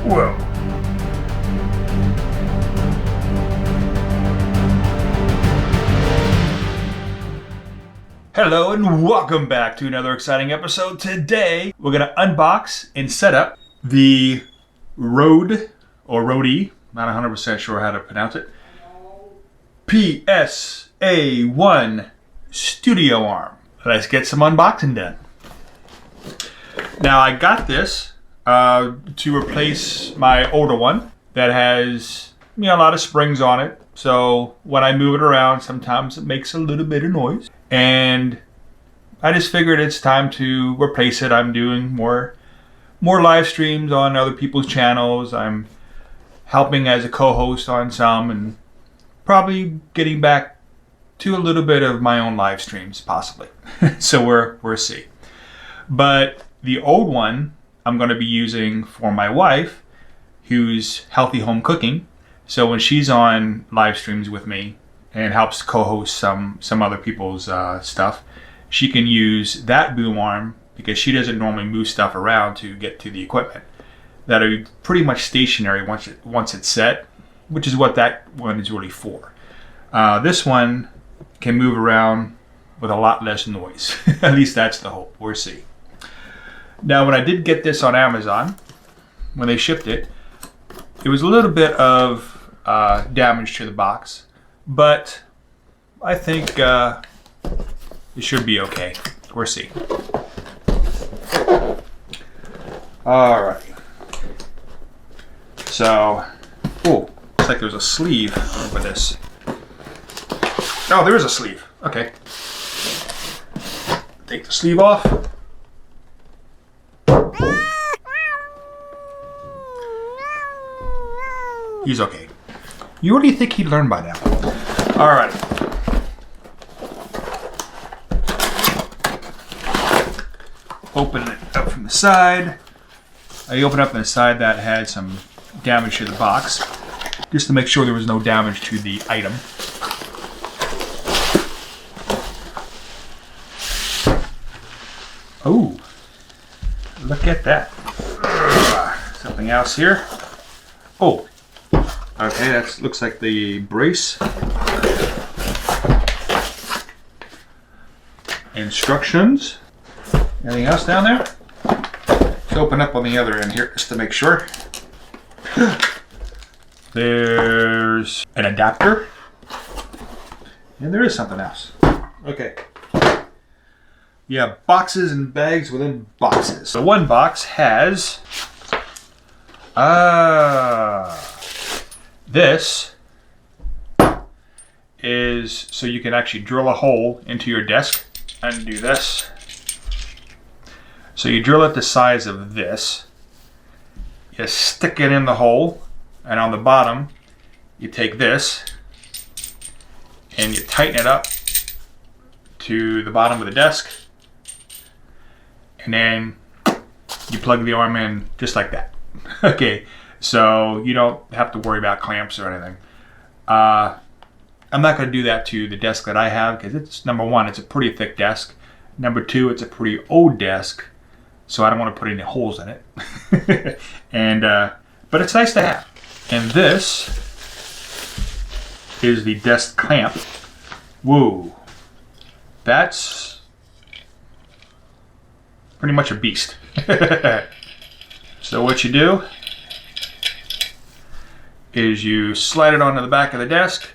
Whoa. Hello and welcome back to another exciting episode. Today we're going to unbox and set up the Rode or Rode, not 100% sure how to pronounce it, PSA1 studio arm. Let's get some unboxing done. Now I got this to replace my older one that has a lot of springs on it. So when I move it around, sometimes it makes a little bit of noise. And I just figured it's time to replace it. I'm doing more live streams on other people's channels. I'm helping as a co-host on some and probably getting back to a little bit of my own live streams, possibly. So we'll see. But the old one I'm going to be using for my wife, who's healthy home cooking. So when she's on live streams with me and helps co-host some other people's stuff, she can use that boom arm because she doesn't normally move stuff around to get to the equipment. That'll be pretty much stationary once it's set, which is what that one is really for. This one can move around with a lot less noise. At least that's the hope. We'll see. Now, when I did get this on Amazon, when they shipped it, it was a little bit of damage to the box, but I think it should be okay. We'll see. All right. So, looks like there's a sleeve over this. Oh, there is a sleeve. Okay. Take the sleeve off. He's okay. You already think he'd learn by now. All right. Open it up from the side. I opened up from the side that had some damage to the box, just to make sure there was no damage to the item. Oh, look at that. Something else here. Oh, okay, that looks like the brace. Instructions. Anything else down there? Let's open up on the other end here just to make sure. There's an adapter. And there is something else. Okay. Yeah, boxes and bags within boxes. The one box has this is so you can actually drill a hole into your desk and do this. So you drill it the size of this, you stick it in the hole, and on the bottom you take this and you tighten it up to the bottom of the desk, and then you plug the arm in just like that. Okay, so you don't have to worry about clamps or anything. I'm not going to do that to the desk that I have because it's, number one, it's a pretty thick desk. Number two, it's a pretty old desk, so I don't want to put any holes in it. And but it's nice to have. And this is the desk clamp. Whoa, that's pretty much a beast. So what you do is you slide it onto the back of the desk.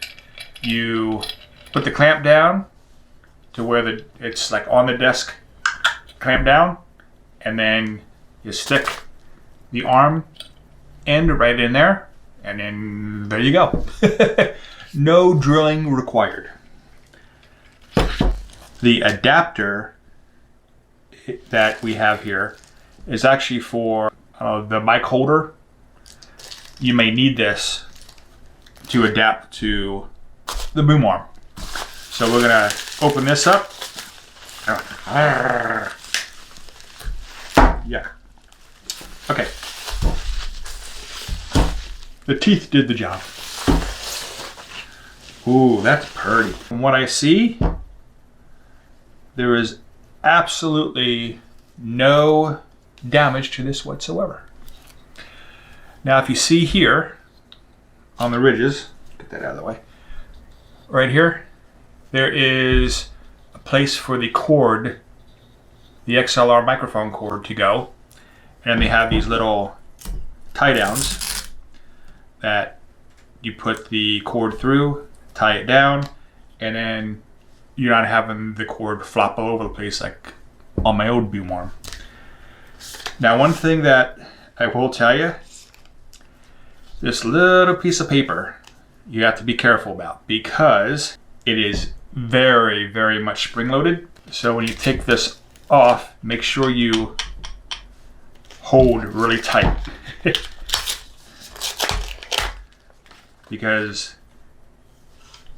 You put the clamp down to where it's like on the desk, clamp down, and then you stick the arm end right in there, and then there you go. No drilling required. The adapter that we have here is actually for the mic holder. You may need this to adapt to the boom arm. So we're gonna open this up. Yeah. Okay. The teeth did the job. Ooh, that's pretty. From what I see, there is absolutely no damage to this whatsoever. Now if you see here on the ridges, get that out of the way, right here, there is a place for the cord, the XLR microphone cord to go. And they have these little tie downs that you put the cord through, tie it down, and then you're not having the cord flop all over the place like on my old boom arm. Now one thing that I will tell you, this little piece of paper you have to be careful about because it is very, very much spring loaded. So when you take this off, make sure you hold really tight. Because,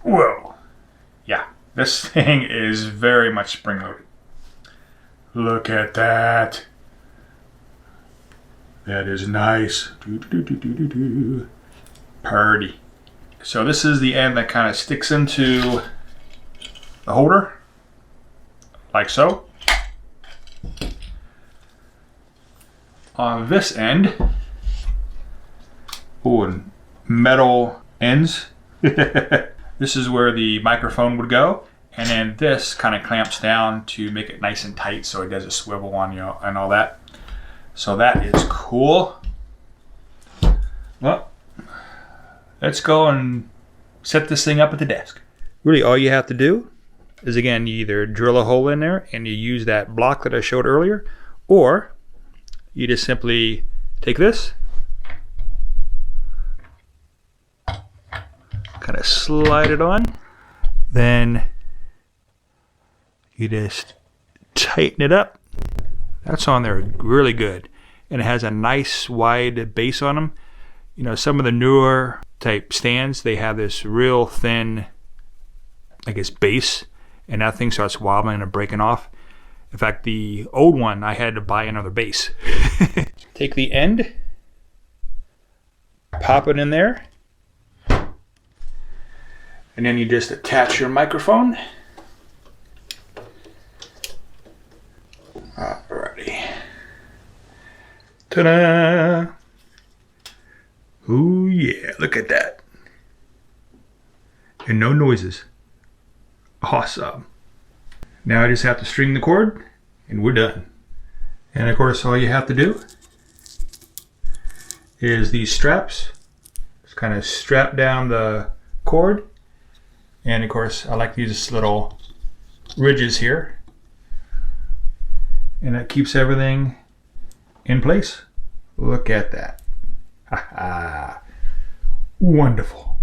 whoa, yeah, this thing is very much spring loaded. Look at that. That is nice. Purdy. So this is the end that kind of sticks into the holder, like so. On this end, oh, and metal ends. This is where the microphone would go, and then this kind of clamps down to make it nice and tight so it doesn't swivel on you and all that. So that is cool. Well, let's go and set this thing up at the desk. Really all you have to do is, again, you either drill a hole in there and you use that block that I showed earlier, or you just simply take this, kind of slide it on, then you just tighten it up. That's on there really good, and it has a nice wide base on them. You know, some of the newer type stands, they have this real thin, I guess, base, and that thing starts wobbling and breaking off. In fact, the old one, I had to buy another base. Take the end, pop it in there, and then you just attach your microphone. Alrighty. Ta-da! Ooh yeah, look at that. And no noises. Awesome. Now I just have to string the cord and we're done. And of course all you have to do is these straps. Just kind of strap down the cord. And of course I like these little ridges here. And that keeps everything in place. Look at that. Ha ha. Wonderful.